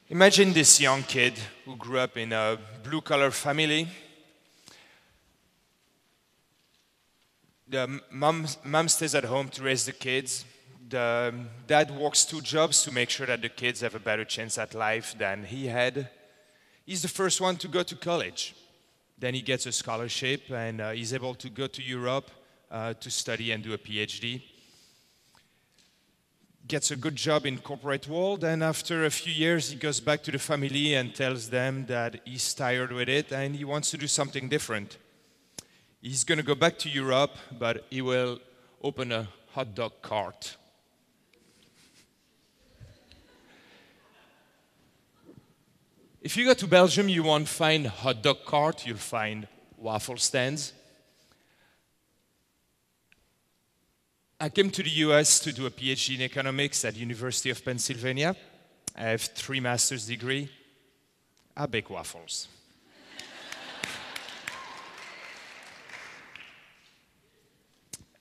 Imagine this young kid who grew up in a blue-collar family. The mom stays at home to raise the kids. The dad works 2 jobs to make sure that the kids have a better chance at life than he had. He's the first one to go to college. Then he gets a scholarship and he's able to go to Europe to study and do a PhD. Gets a good job in corporate world, and after a few years he goes back to the family and tells them that he's tired with it and he wants to do something different. He's going to go back to Europe, but he will open a hot dog cart. If you go to Belgium, you won't find hot dog cart, you'll find waffle stands. I came to the US to do a PhD in economics at the University of Pennsylvania. I have 3 master's degrees. I bake waffles.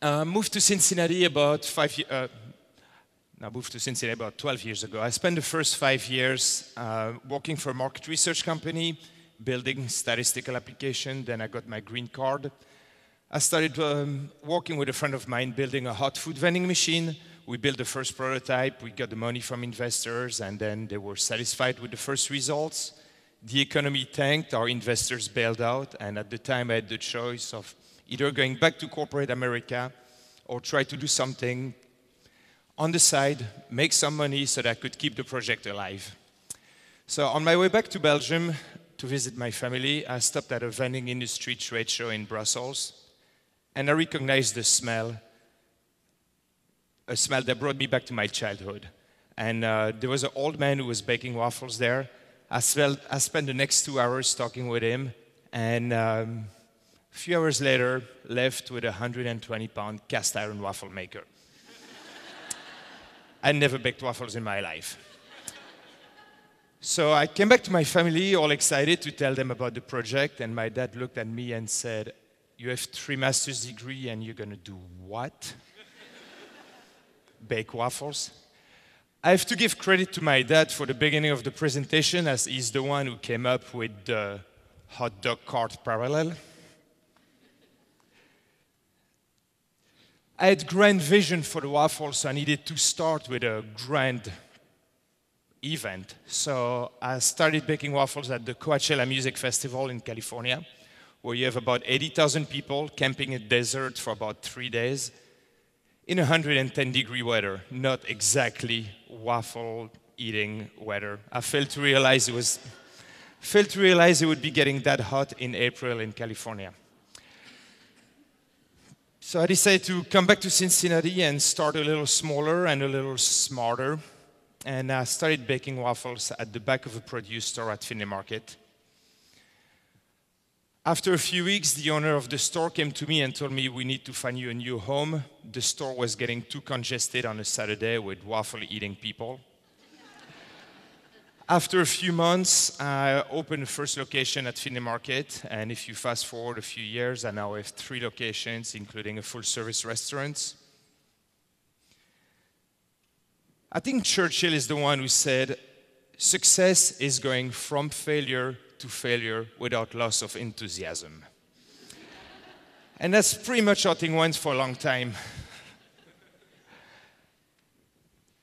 Moved to Cincinnati about 12 years ago. I spent the first 5 years working for a market research company, building statistical application. Then I got my green card. I started working with a friend of mine, building a hot food vending machine. We built the first prototype. We got the money from investors, and then they were satisfied with the first results. The economy tanked. Our investors bailed out, and at the time I had the choice of either going back to corporate America or try to do something on the side, make some money so that I could keep the project alive. So on my way back to Belgium to visit my family, I stopped at a vending industry trade show in Brussels, and I recognized the smell, a smell that brought me back to my childhood. And there was an old man who was baking waffles there. I spent the next 2 hours talking with him, and a few hours later, left with a 120-pound cast iron waffle maker. I never baked waffles in my life. So I came back to my family, all excited to tell them about the project, and my dad looked at me and said, "You have 3 master's degrees and you're going to do what?" Bake waffles. I have to give credit to my dad for the beginning of the presentation, as he's the one who came up with the hot dog cart parallel. I had grand vision for the waffles, so I needed to start with a grand event. So I started baking waffles at the Coachella Music Festival in California, where you have about 80,000 people camping in the desert for about 3 days in 110-degree weather. Not exactly waffle-eating weather. I failed to realize it would be getting that hot in April in California. So I decided to come back to Cincinnati and start a little smaller and a little smarter. And I started baking waffles at the back of a produce store at Finley Market. After a few weeks, the owner of the store came to me and told me, "We need to find you a new home." The store was getting too congested on a Saturday with waffle-eating people. After a few months, I opened the first location at Finley Market, and if you fast forward a few years, I now have 3 locations, including a full-service restaurant. I think Churchill is the one who said, "Success is going from failure to failure without loss of enthusiasm." And that's pretty much how things went for a long time.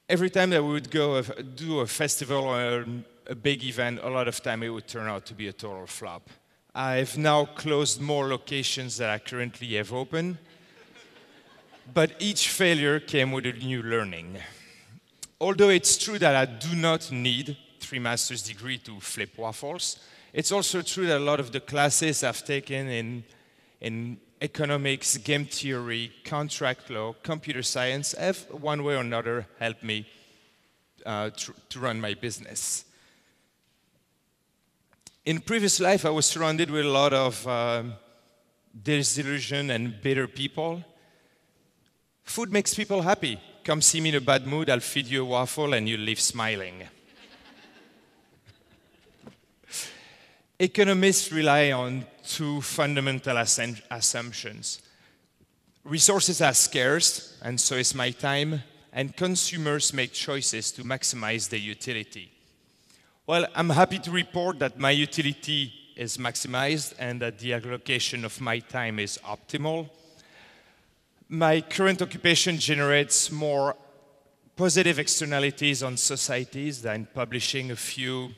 Every time that we would go do a festival or a big event, a lot of time it would turn out to be a total flop. I've now closed more locations than I currently have open, but each failure came with a new learning. Although it's true that I do not need 3 master's degrees to flip waffles, it's also true that a lot of the classes I've taken in economics, game theory, contract law, computer science have one way or another helped me to run my business. In previous life, I was surrounded with a lot of disillusioned and bitter people. Food makes people happy. Come see me in a bad mood, I'll feed you a waffle and you'll leave smiling. Economists rely on two fundamental assumptions. Resources are scarce, and so is my time, and consumers make choices to maximize their utility. Well, I'm happy to report that my utility is maximized and that the allocation of my time is optimal. My current occupation generates more positive externalities on societies than publishing a few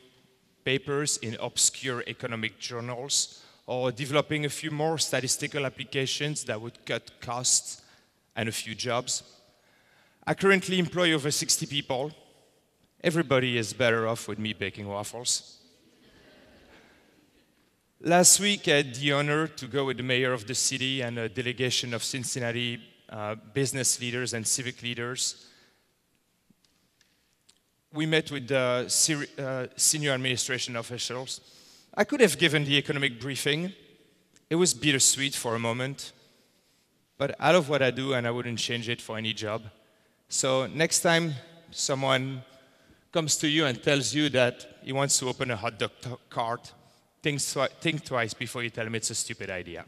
papers in obscure economic journals or developing a few more statistical applications that would cut costs and a few jobs. I currently employ over 60 people. Everybody is better off with me baking waffles. Last week, I had the honor to go with the mayor of the city and a delegation of Cincinnati business leaders and civic leaders. We met with senior administration officials. I could have given the economic briefing. It was bittersweet for a moment, but I love what I do and I wouldn't change it for any job. So next time someone comes to you and tells you that he wants to open a hot dog cart, think twice before you tell him it's a stupid idea.